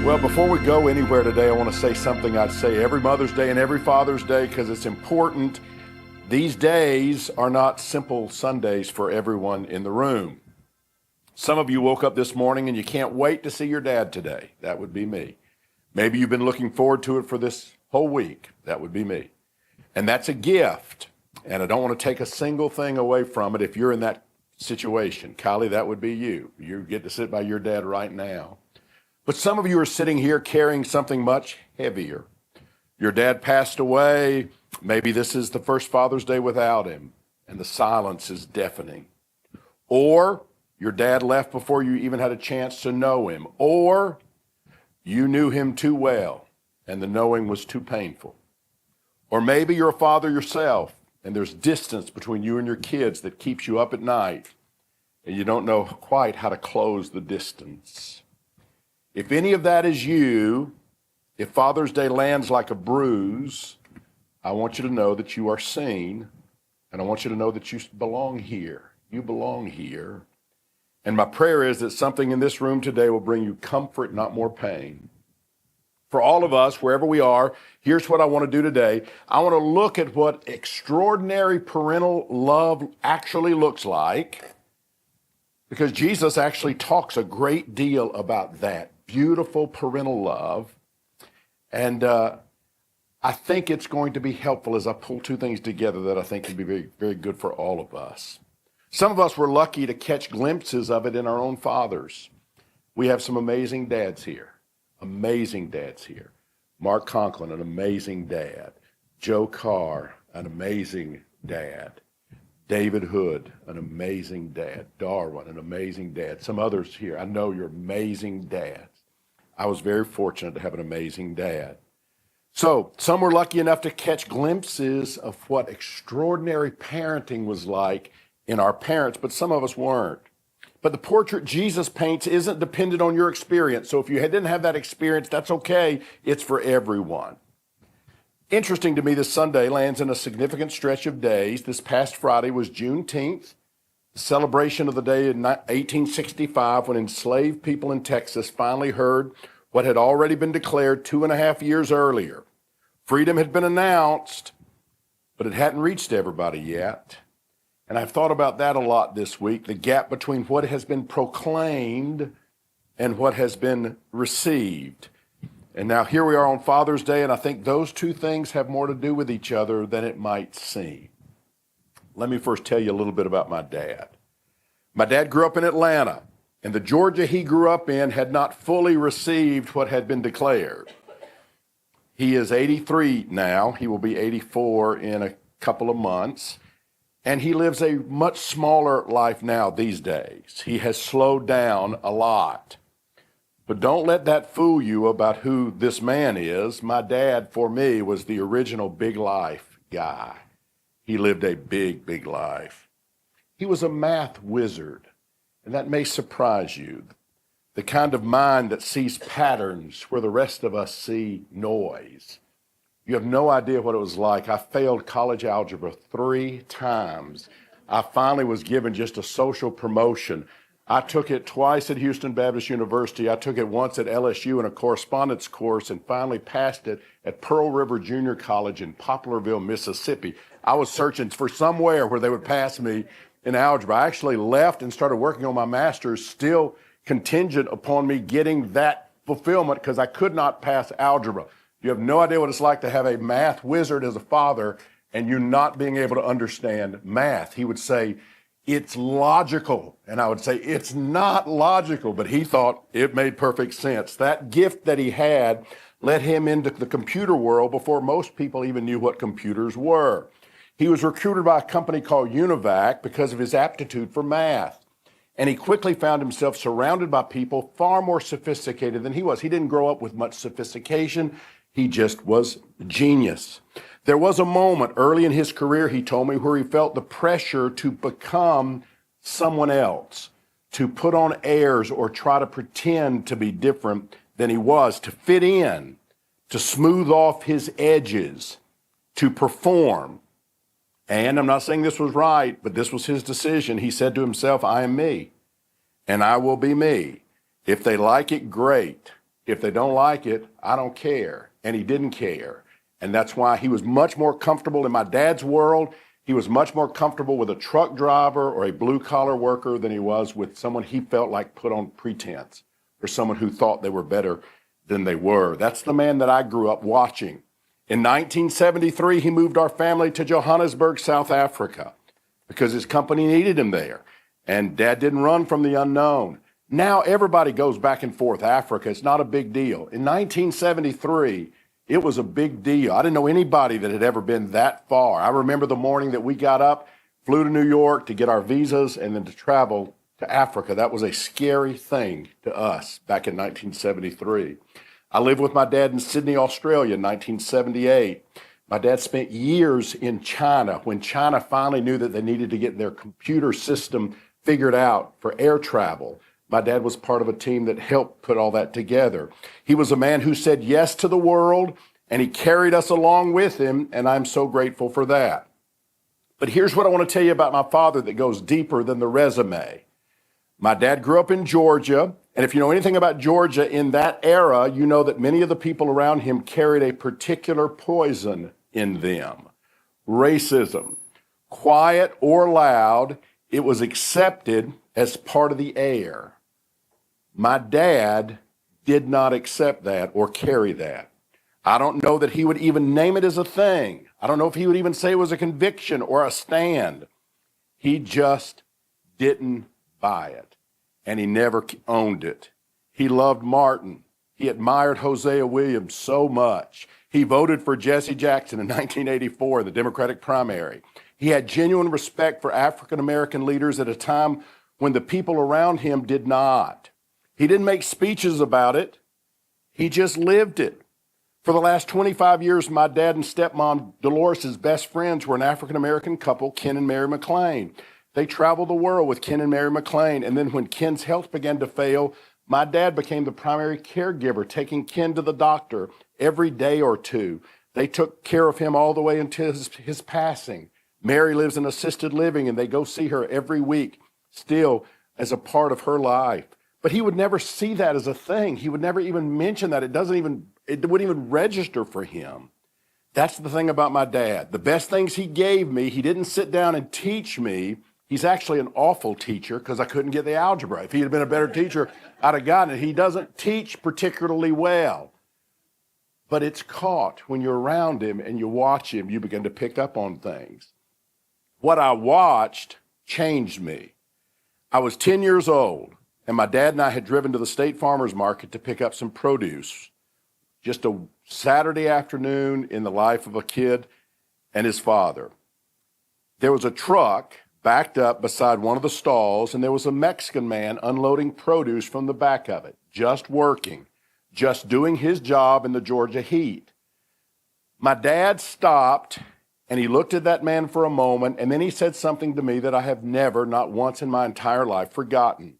Well, before we go anywhere today, I want to say something I'd say every Mother's Day and every Father's Day because it's important. These days are not simple Sundays for everyone in the room. Some of you woke up this morning and you can't wait to see your dad today. That would be me. Maybe you've been looking forward to it for this whole week. That would be me. And that's a gift. And I don't want to take a single thing away from it if you're in that situation. Kylie, that would be you. You get to sit by your dad right now. But some of you are sitting here carrying something much heavier. Your dad passed away. Maybe this is the first Father's Day without him, and the silence is deafening. Or your dad left before you even had a chance to know him. Or you knew him too well, and the knowing was too painful. Or maybe you're a father yourself, and there's distance between you and your kids that keeps you up at night, and you don't know quite how to close the distance. If any of that is you, if Father's Day lands like a bruise, I want you to know that you are seen, and I want you to know that you belong here. You belong here. And my prayer is that something in this room today will bring you comfort, not more pain. For all of us, wherever we are, here's what I want to do today. I want to look at what extraordinary parental love actually looks like, because Jesus actually talks a great deal about that. Beautiful parental love. And I think it's going to be helpful as I pull two things together that I think can be very, very good for all of us. Some of us were lucky to catch glimpses of it in our own fathers. We have some amazing dads here. Amazing dads here. Mark Conklin, an amazing dad. Joe Carr, an amazing dad. David Hood, an amazing dad. Darwin, an amazing dad. Some others here, I know you're amazing dads. I was very fortunate to have an amazing dad. So some were lucky enough to catch glimpses of what extraordinary parenting was like in our parents, but some of us weren't. But the portrait Jesus paints isn't dependent on your experience. So if you didn't have that experience, that's okay. It's for everyone. Interesting to me, this Sunday lands in a significant stretch of days. This past Friday was Juneteenth, the celebration of the day in 1865 when enslaved people in Texas finally heard what had already been declared 2.5 years earlier. Freedom had been announced, but it hadn't reached everybody yet. And I've thought about that a lot this week, the gap between what has been proclaimed and what has been received. And now here we are on Father's Day, and I think those two things have more to do with each other than it might seem. Let me first tell you a little bit about my dad. My dad grew up in Atlanta, and the Georgia he grew up in had not fully received what had been declared. He is 83 now. He will be 84 in a couple of months. And he lives a much smaller life now these days. He has slowed down a lot. But don't let that fool you about who this man is. My dad, for me, was the original big life guy. He lived a big, big life. He was a math wizard, and that may surprise you. The kind of mind that sees patterns where the rest of us see noise. You have no idea what it was like. I failed college algebra 3 times. I finally was given just a social promotion. I took it twice at Houston Baptist University. I took it once at LSU in a correspondence course and finally passed it at Pearl River Junior College in Poplarville, Mississippi. I was searching for somewhere where they would pass me in algebra. I actually left and started working on my master's, still contingent upon me getting that fulfillment because I could not pass algebra. You have no idea what it's like to have a math wizard as a father and you not being able to understand math. He would say, it's logical. And I would say, it's not logical. But he thought it made perfect sense. That gift that he had led him into the computer world before most people even knew what computers were. He was recruited by a company called UNIVAC because of his aptitude for math. And he quickly found himself surrounded by people far more sophisticated than he was. He didn't grow up with much sophistication. He just was genius. There was a moment early in his career, he told me, where he felt the pressure to become someone else, to put on airs or try to pretend to be different than he was, to fit in, to smooth off his edges, to perform. And I'm not saying this was right, but this was his decision. He said to himself, I am me, and I will be me. If they like it, great. If they don't like it, I don't care. And he didn't care. And that's why he was much more comfortable in my dad's world. He was much more comfortable with a truck driver or a blue collar worker than he was with someone he felt like put on pretense or someone who thought they were better than they were. That's the man that I grew up watching. In 1973, he moved our family to Johannesburg, South Africa, because his company needed him there. And Dad didn't run from the unknown. Now everybody goes back and forth Africa. It's not a big deal. In 1973, it was a big deal. I didn't know anybody that had ever been that far. I remember the morning that we got up, flew to New York to get our visas, and then to travel to Africa. That was a scary thing to us back in 1973. I lived with my dad in Sydney, Australia in 1978. My dad spent years in China when China finally knew that they needed to get their computer system figured out for air travel. My dad was part of a team that helped put all that together. He was a man who said yes to the world, and he carried us along with him, and I'm so grateful for that. But here's what I want to tell you about my father that goes deeper than the resume. My dad grew up in Georgia, and if you know anything about Georgia in that era, you know that many of the people around him carried a particular poison in them. Racism. Quiet or loud, it was accepted as part of the air. My dad did not accept that or carry that. I don't know that he would even name it as a thing. I don't know if he would even say it was a conviction or a stand. He just didn't buy it, and he never owned it. He loved Martin. He admired Hosea Williams so much. He voted for Jesse Jackson in 1984 in the Democratic primary. He had genuine respect for African-American leaders at a time when the people around him did not. He didn't make speeches about it. He just lived it. For the last 25 years, my dad and stepmom Dolores' best friends were an African-American couple, Ken and Mary McLean. They traveled the world with Ken and Mary McLean, and then when Ken's health began to fail, my dad became the primary caregiver, taking Ken to the doctor every day or two. They took care of him all the way until his passing. Mary lives in assisted living, and they go see her every week, still as a part of her life. But he would never see that as a thing. He would never even mention that. It wouldn't even register for him. That's the thing about my dad. The best things he gave me, he didn't sit down and teach me. He's actually an awful teacher because I couldn't get the algebra. If he had been a better teacher, I'd have gotten it. He doesn't teach particularly well. But it's caught when you're around him and you watch him, you begin to pick up on things. What I watched changed me. I was 10 years old, and my dad and I had driven to the State Farmers Market to pick up some produce. Just a Saturday afternoon in the life of a kid and his father. There was a truck backed up beside one of the stalls, and there was a Mexican man unloading produce from the back of it, just working, just doing his job in the Georgia heat. My dad stopped, and he looked at that man for a moment, and then he said something to me that I have never, not once in my entire life, forgotten.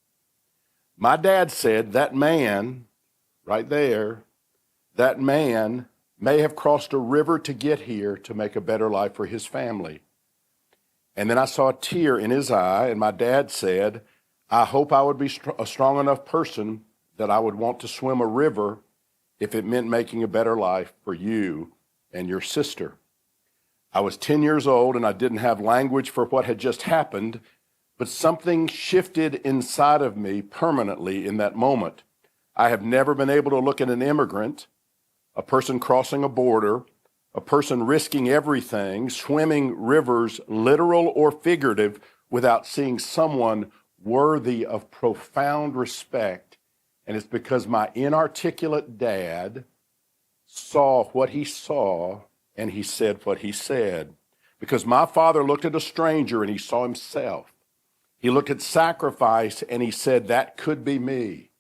My dad said, that man, right there, that man may have crossed a river to get here to make a better life for his family. And then I saw a tear in his eye, and my dad said, I hope I would be a strong enough person that I would want to swim a river if it meant making a better life for you and your sister. I was 10 years old, and I didn't have language for what had just happened, but something shifted inside of me permanently in that moment. I have never been able to look at an immigrant, a person crossing a border, a person risking everything, swimming rivers, literal or figurative, without seeing someone worthy of profound respect. And it's because my inarticulate dad saw what he saw and he said what he said. Because my father looked at a stranger and he saw himself. He looked at sacrifice and he said, that could be me.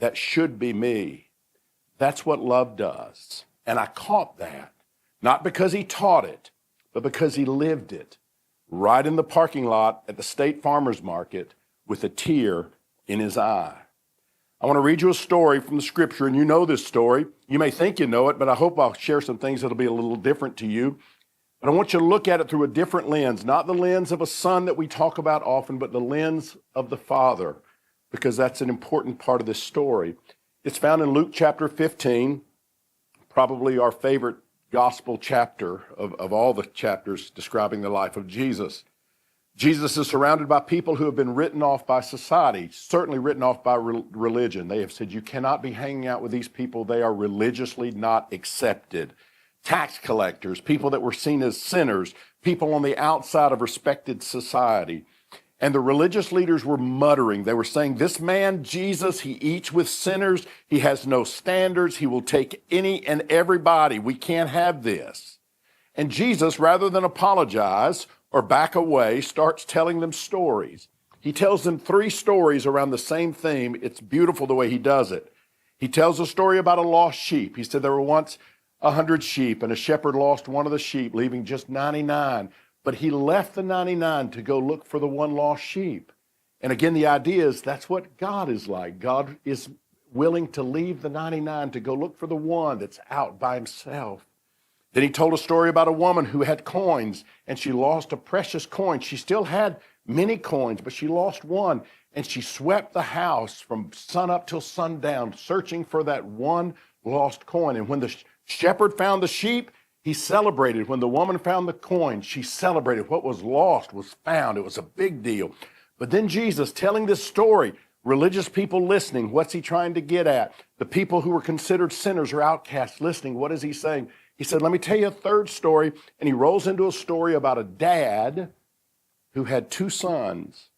That should be me. That's what love does. And I caught that. Not because he taught it, but because he lived it. Right in the parking lot at the State Farmers Market with a tear in his eye. I want to read you a story from the scripture, and you know this story. You may think you know it, but I hope I'll share some things that'll be a little different to you. But I want you to look at it through a different lens, not the lens of a son that we talk about often, but the lens of the father, because that's an important part of this story. It's found in Luke chapter 15, probably our favorite gospel chapter of all the chapters describing the life of Jesus. Jesus is surrounded by people who have been written off by society, certainly written off by religion. They have said, you cannot be hanging out with these people. They are religiously not accepted. Tax collectors, people that were seen as sinners, people on the outside of respected society. And the religious leaders were muttering. They were saying, this man, Jesus, he eats with sinners. He has no standards. He will take any and everybody. We can't have this. And Jesus, rather than apologize or back away, starts telling them stories. He tells them 3 stories around the same theme. It's beautiful the way he does it. He tells a story about a lost sheep. He said there were once 100 sheep, and a shepherd lost one of the sheep, leaving just 99. But he left the 99 to go look for the one lost sheep. And again, the idea is that's what God is like. God is willing to leave the 99 to go look for the one that's out by himself. Then he told a story about a woman who had coins, and she lost a precious coin. She still had many coins, but she lost one. And she swept the house from sun up till sundown, searching for that one lost coin. And when the shepherd found the sheep, he celebrated. When the woman found the coin, she celebrated. What was lost was found. It was a big deal. But then Jesus telling this story, religious people listening, what's he trying to get at? The people who were considered sinners or outcasts listening, what is he saying? He said, let me tell you a third story. And he rolls into a story about a dad who had 2 sons.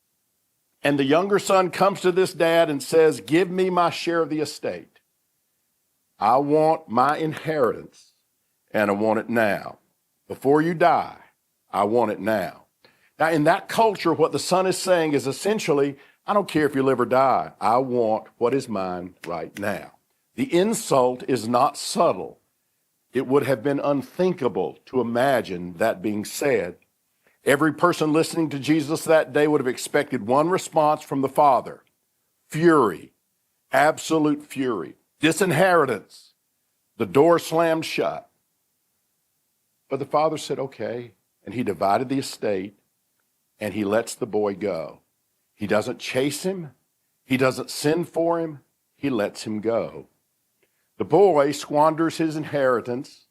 And the younger son comes to this dad and says, give me my share of the estate. I want my inheritance. And I want it now. Before you die, I want it now. Now, in that culture, what the son is saying is essentially, I don't care if you live or die. I want what is mine right now. The insult is not subtle. It would have been unthinkable to imagine that being said. Every person listening to Jesus that day would have expected one response from the Father: fury, absolute fury, disinheritance, the door slammed shut. But the father said, okay, and he divided the estate, and he lets the boy go. He doesn't chase him. He doesn't send for him. He lets him go. The boy squanders his inheritance,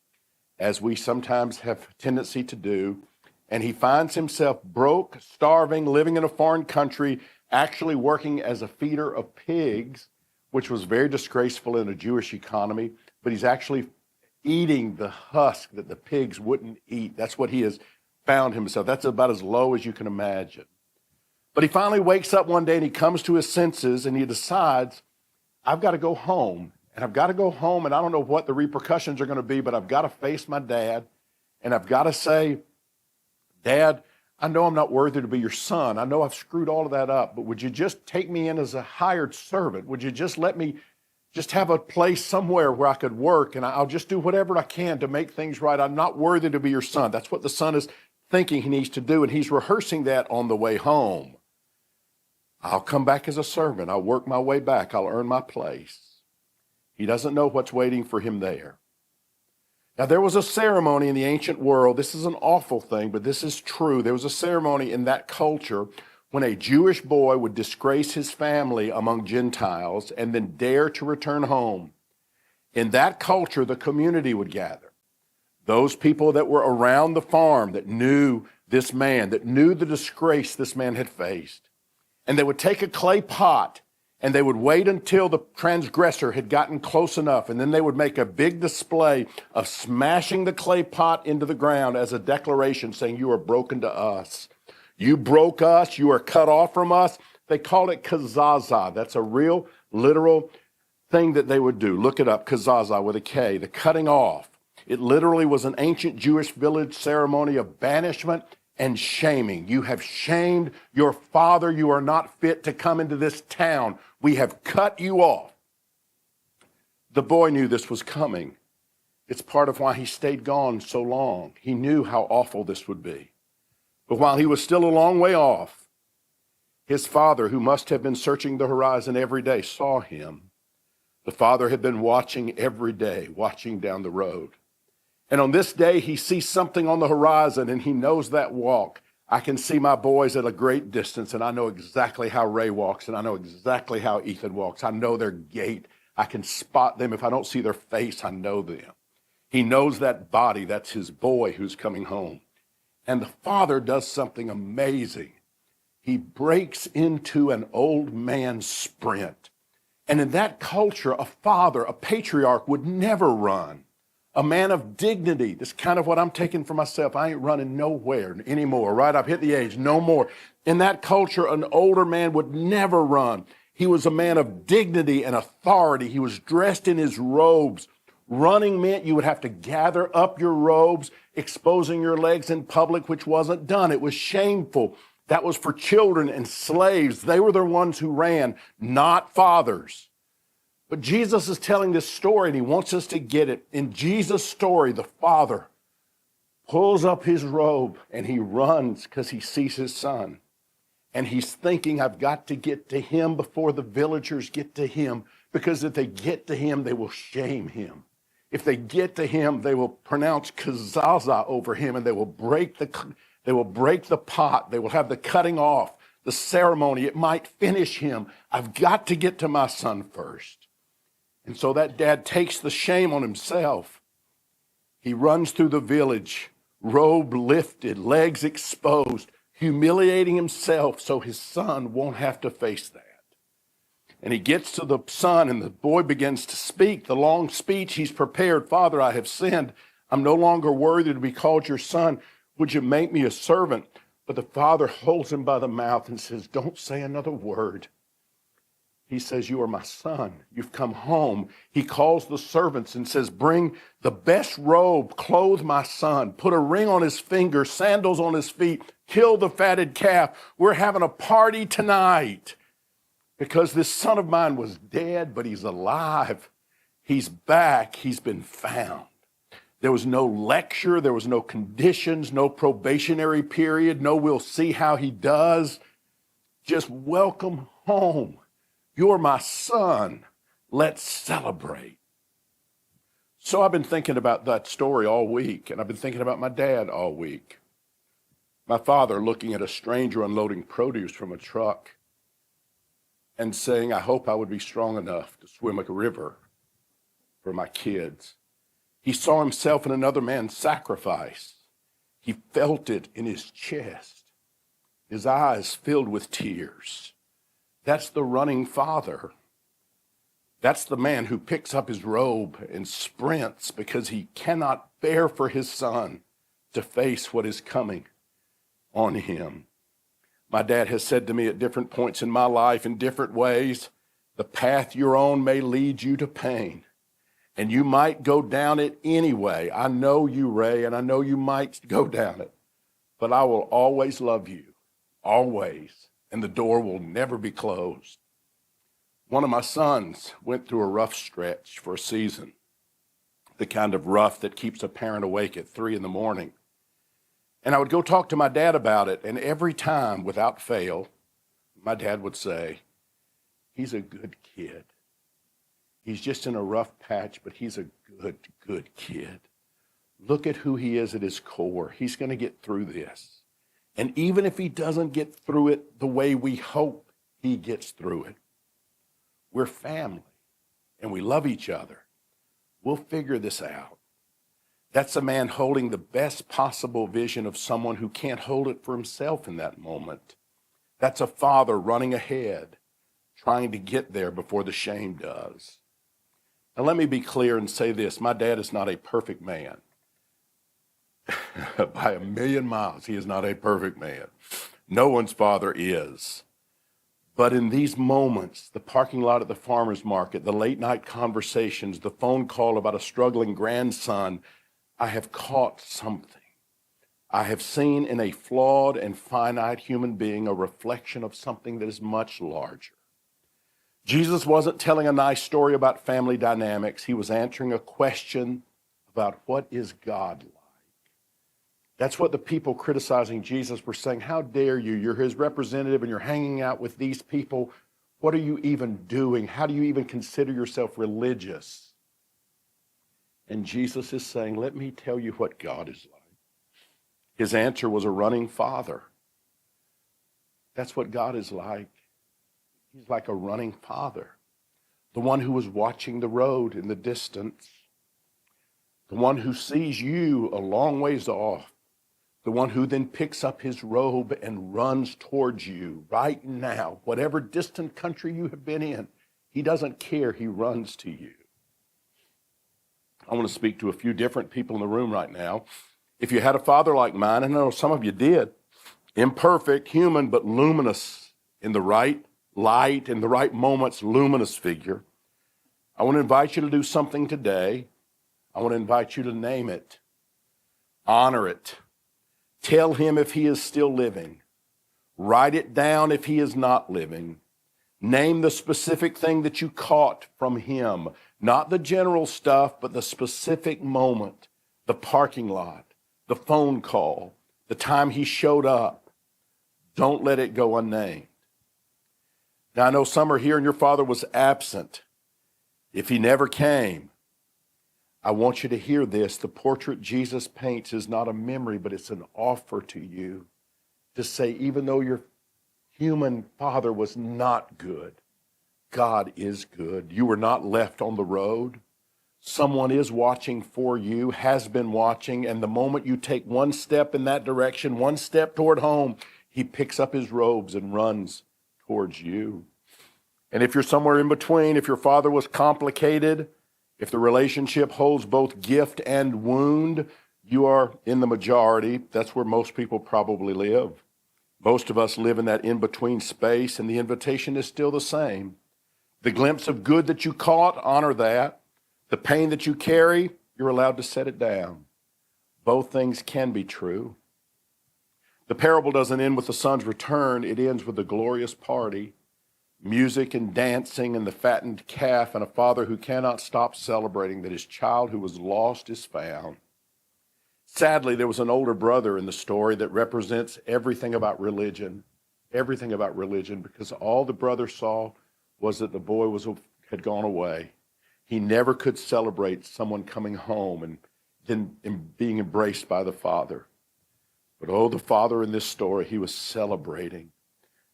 as we sometimes have a tendency to do, and he finds himself broke, starving, living in a foreign country, actually working as a feeder of pigs, which was very disgraceful in a Jewish economy, but he's actually eating the husk that the pigs wouldn't eat. That's what he has found himself. That's about as low as you can imagine. But he finally wakes up one day and he comes to his senses and he decides, I've got to go home. And I've got to go home, and I don't know what the repercussions are going to be, but I've got to face my dad. And I've got to say, Dad, I know I'm not worthy to be your son. I know I've screwed all of that up, but would you just take me in as a hired servant? Would you just let me just have a place somewhere where I could work, and I'll just do whatever I can to make things right. I'm not worthy to be your son. That's what the son is thinking he needs to do, and he's rehearsing that on the way home. I'll come back as a servant. I'll work my way back. I'll earn my place. He doesn't know what's waiting for him there. Now, there was a ceremony in the ancient world. This is an awful thing, but this is true. There was a ceremony in that culture when a Jewish boy would disgrace his family among Gentiles and then dare to return home. In that culture, the community would gather. Those people that were around the farm that knew this man, that knew the disgrace this man had faced. And they would take a clay pot and they would wait until the transgressor had gotten close enough, and then they would make a big display of smashing the clay pot into the ground as a declaration saying, you are broken to us. You broke us. You are cut off from us. They called it kazaza. That's a real literal thing that they would do. Look it up, kazaza with a K, the cutting off. It literally was an ancient Jewish village ceremony of banishment and shaming. You have shamed your father. You are not fit to come into this town. We have cut you off. The boy knew this was coming. It's part of why he stayed gone so long. He knew how awful this would be. But while he was still a long way off, his father, who must have been searching the horizon every day, saw him. The father had been watching every day, watching down the road. And on this day, he sees something on the horizon, and he knows that walk. I can see my boys at a great distance, and I know exactly how Ray walks, and I know exactly how Ethan walks. I know their gait. I can spot them. If I don't see their face, I know them. He knows that body. That's his boy who's coming home. And the father does something amazing. He breaks into an old man's sprint. And in that culture, a father, a patriarch, would never run. A man of dignity. That's kind of what I'm taking for myself. I ain't running nowhere anymore, right? I've hit the age, no more. In that culture, an older man would never run. He was a man of dignity and authority. He was dressed in his robes. Running meant you would have to gather up your robes, exposing your legs in public, which wasn't done. It was shameful. That was for children and slaves. They were the ones who ran, not fathers. But Jesus is telling this story, and he wants us to get it. In Jesus' story, the father pulls up his robe, and he runs because he sees his son. And he's thinking, I've got to get to him before the villagers get to him, because if they get to him, they will shame him. If they get to him, they will pronounce kazaza over him, and they will break the pot. They will have the cutting off, the ceremony. It might finish him. I've got to get to my son first. And so that dad takes the shame on himself. He runs through the village, robe lifted, legs exposed, humiliating himself so his son won't have to face that. And he gets to the son, and the boy begins to speak the long speech he's prepared. Father, I have sinned. I'm no longer worthy to be called your son. Would you make me a servant? But the father holds him by the mouth and says, don't say another word. He says, you are my son. You've come home. He calls the servants and says, bring the best robe, clothe my son, put a ring on his finger, sandals on his feet, kill the fatted calf. We're having a party tonight because this son of mine was dead, but he's alive. He's back. He's been found. There was no lecture. There was no conditions, no probationary period. No, we'll see how he does. Just welcome home. You're my son. Let's celebrate. So I've been thinking about that story all week, and I've been thinking about my dad all week. My father looking at a stranger unloading produce from a truck and saying, I hope I would be strong enough to swim a river for my kids. He saw himself in another man's sacrifice. He felt it in his chest. His eyes filled with tears. That's the running father. That's the man who picks up his robe and sprints because he cannot bear for his son to face what is coming on him. My dad has said to me at different points in my life in different ways, the path you're on may lead you to pain, and you might go down it anyway. I know you, Ray, and I know you might go down it, but I will always love you, always. And the door will never be closed. One of my sons went through a rough stretch for a season, the kind of rough that keeps a parent awake at 3 a.m. And I would go talk to my dad about it, and every time, without fail, my dad would say, he's a good kid. He's just in a rough patch, but he's a good kid. Look at who he is at his core. He's going to get through this. And even if he doesn't get through it the way we hope he gets through it, we're family and we love each other. We'll figure this out. That's a man holding the best possible vision of someone who can't hold it for himself in that moment. That's a father running ahead, trying to get there before the shame does. Now let me be clear and say this. My dad is not a perfect man. By a million miles, he is not a perfect man. No one's father is. But in these moments, the parking lot at the farmer's market, the late night conversations, the phone call about a struggling grandson, I have caught something. I have seen in a flawed and finite human being a reflection of something that is much larger. Jesus wasn't telling a nice story about family dynamics. He was answering a question about what is God like. That's what the people criticizing Jesus were saying. How dare you? You're his representative and you're hanging out with these people. What are you even doing? How do you even consider yourself religious? And Jesus is saying, let me tell you what God is like. His answer was a running father. That's what God is like. He's like a running father. the one who was watching the road in the distance, the one who sees you a long ways off, the one who then picks up his robe and runs towards you right now, whatever distant country you have been in. He doesn't care. He runs to you. I want to speak to a few different people in the room right now. If you had a father like mine, and I know some of you did, imperfect, human, but luminous in the right light, in the right moments, luminous figure, I want to invite you to do something today. I want to invite you to name it, honor it, tell him if he is still living, write it down if he is not living, name the specific thing that you caught from him, not the general stuff, but the specific moment, the parking lot, the phone call, the time he showed up. Don't let it go unnamed. Now, I know some are here and your father was absent. If he never came, I want you to hear this. The portrait Jesus paints is not a memory, but it's an offer to you to say, even though your human father was not good, God is good. You were not left on the road. Someone is watching for you, has been watching, and the moment you take one step in that direction, one step toward home, he picks up his robes and runs towards you. And if you're somewhere in between, if your father was complicated, if the relationship holds both gift and wound, you are in the majority. That's where most people probably live. Most of us live in that in-between space, and the invitation is still the same. The glimpse of good that you caught, honor that. The pain that you carry, you're allowed to set it down. Both things can be true. The parable doesn't end with the son's return. It ends with a glorious party, music and dancing and the fattened calf, and a father who cannot stop celebrating that his child who was lost is found. Sadly, there was an older brother in the story that represents everything about religion, because all the brother saw was that the boy had gone away. He never could celebrate someone coming home and then being embraced by the father. But oh, the father in this story, he was celebrating.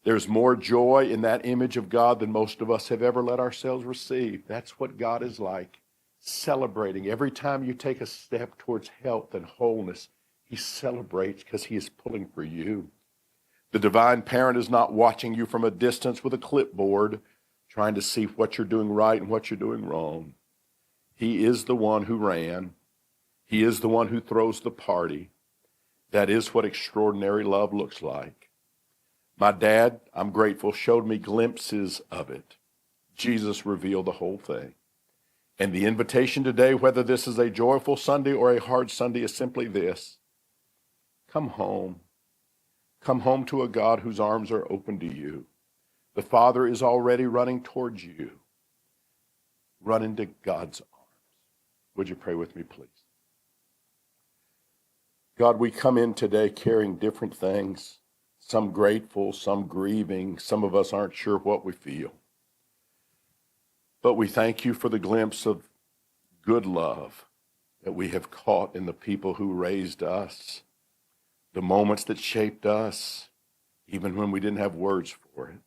There's more joy in that image of God than most of us have ever let ourselves receive. That's what God is like, celebrating. Every time you take a step towards health and wholeness, he celebrates because he is pulling for you. The divine parent is not watching you from a distance with a clipboard, trying to see what you're doing right and what you're doing wrong. He is the one who ran. He is the one who throws the party. That is what extraordinary love looks like. My dad, I'm grateful, showed me glimpses of it. Jesus revealed the whole thing. And the invitation today, whether this is a joyful Sunday or a hard Sunday, is simply this. Come home. Come home to a God whose arms are open to you. The Father is already running towards you. Run into God's arms. Would you pray with me, please? God, we come in today carrying different things, some grateful, some grieving. Some of us aren't sure what we feel. But we thank you for the glimpse of good love that we have caught in the people who raised us, the moments that shaped us, even when we didn't have words for it.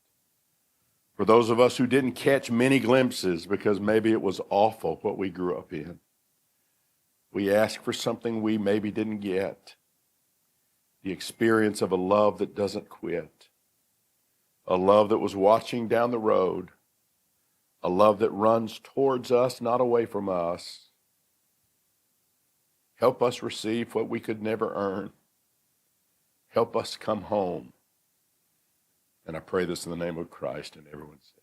For those of us who didn't catch many glimpses because maybe it was awful what we grew up in, we ask for something we maybe didn't get. The experience of a love that doesn't quit. A love that was watching down the road. A love that runs towards us, not away from us. Help us receive what we could never earn. Help us come home. And I pray this in the name of Christ, and everyone said,